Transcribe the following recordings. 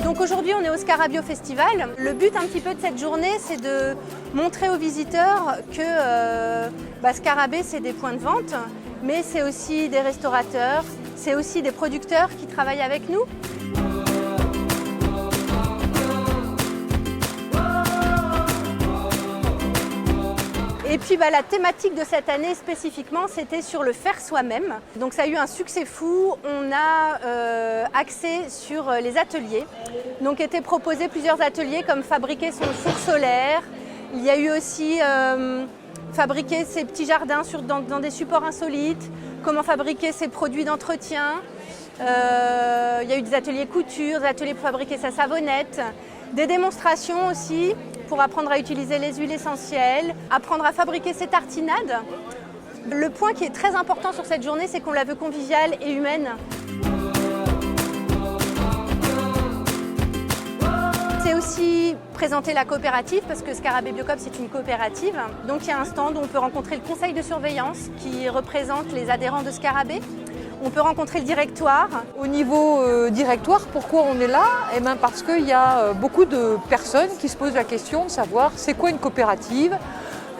Donc aujourd'hui on est au Scarabeo Festival. Le but un petit peu de cette journée, c'est de montrer aux visiteurs que Scarabée c'est des points de vente, mais c'est aussi des restaurateurs, c'est aussi des producteurs qui travaillent avec nous. Et puis la thématique de cette année spécifiquement, c'était sur le faire soi-même. Donc ça a eu un succès fou. On a axé sur les ateliers. Donc étaient proposés plusieurs ateliers comme fabriquer son four solaire. Il y a eu aussi fabriquer ses petits jardins dans des supports insolites. Comment fabriquer ses produits d'entretien. Il y a eu des ateliers couture, des ateliers pour fabriquer sa savonnette. Des démonstrations aussi pour apprendre à utiliser les huiles essentielles, apprendre à fabriquer ses tartinades. Le point qui est très important sur cette journée, c'est qu'on la veut conviviale et humaine. C'est aussi présenter la coopérative, parce que Scarabée Biocoop, c'est une coopérative. Donc il y a un stand où on peut rencontrer le conseil de surveillance qui représente les adhérents de Scarabée. On peut rencontrer le directoire. Au niveau directoire, pourquoi on est là? Eh bien parce qu'il y a beaucoup de personnes qui se posent la question de savoir c'est quoi une coopérative,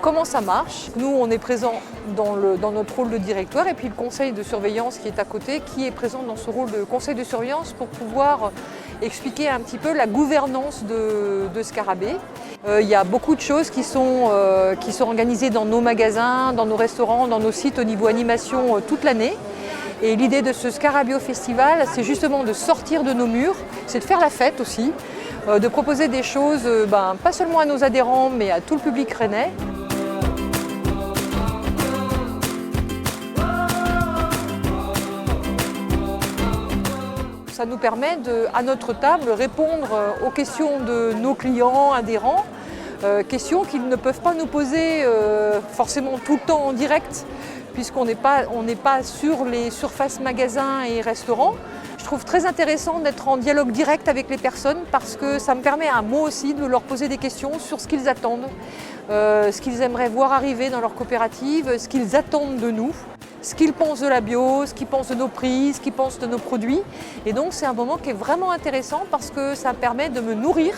comment ça marche. Nous, on est présent dans notre rôle de directoire et puis le conseil de surveillance qui est à côté, qui est présent dans ce rôle de conseil de surveillance pour pouvoir expliquer un petit peu la gouvernance de Scarabée. Il y a beaucoup de choses qui sont organisées dans nos magasins, dans nos restaurants, dans nos sites au niveau animation toute l'année. Et l'idée de ce Scarabeo Festival, c'est justement de sortir de nos murs, c'est de faire la fête aussi, de proposer des choses, pas seulement à nos adhérents, mais à tout le public rennais. Ça nous permet à notre table, répondre aux questions de nos clients, adhérents, questions qu'ils ne peuvent pas nous poser forcément tout le temps en direct, puisqu'on n'est pas sur les surfaces magasins et restaurants. Je trouve très intéressant d'être en dialogue direct avec les personnes parce que ça me permet à moi aussi de leur poser des questions sur ce qu'ils attendent, ce qu'ils aimeraient voir arriver dans leur coopérative, ce qu'ils attendent de nous, ce qu'ils pensent de la bio, ce qu'ils pensent de nos prix, ce qu'ils pensent de nos produits. Et donc c'est un moment qui est vraiment intéressant parce que ça me permet de me nourrir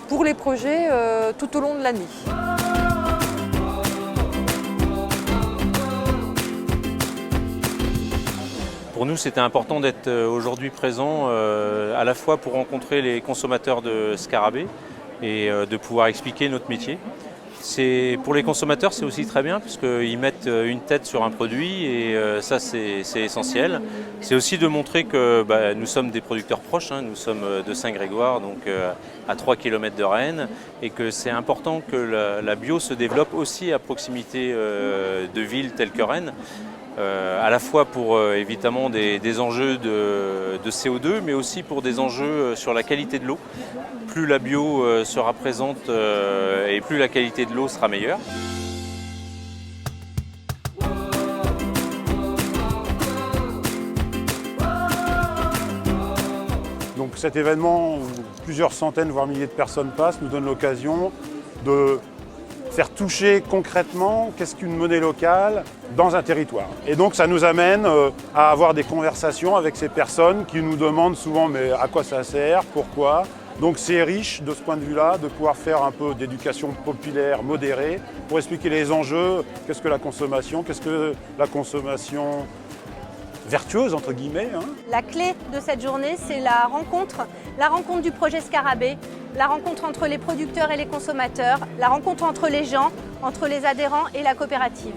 pour les projets tout au long de l'année. Pour nous, c'était important d'être aujourd'hui présent à la fois pour rencontrer les consommateurs de Scarabée et de pouvoir expliquer notre métier. Pour les consommateurs, c'est aussi très bien puisqu'ils mettent une tête sur un produit et ça, c'est essentiel. C'est aussi de montrer que nous sommes des producteurs proches, nous sommes de Saint-Grégoire, donc à 3 km de Rennes, et que c'est important que la bio se développe aussi à proximité de villes telles que Rennes. À la fois pour évidemment des enjeux de CO2, mais aussi pour des enjeux sur la qualité de l'eau. Plus la bio sera présente et plus la qualité de l'eau sera meilleure. Donc cet événement où plusieurs centaines voire milliers de personnes passent nous donne l'occasion de faire toucher concrètement qu'est-ce qu'une monnaie locale dans un territoire. Et donc ça nous amène à avoir des conversations avec ces personnes qui nous demandent souvent mais à quoi ça sert, pourquoi. Donc c'est riche de ce point de vue-là de pouvoir faire un peu d'éducation populaire modérée pour expliquer les enjeux, qu'est-ce que la consommation vertueuse entre guillemets. La clé de cette journée, c'est la rencontre du projet Scarabée, la rencontre entre les producteurs et les consommateurs, la rencontre entre les gens, entre les adhérents et la coopérative.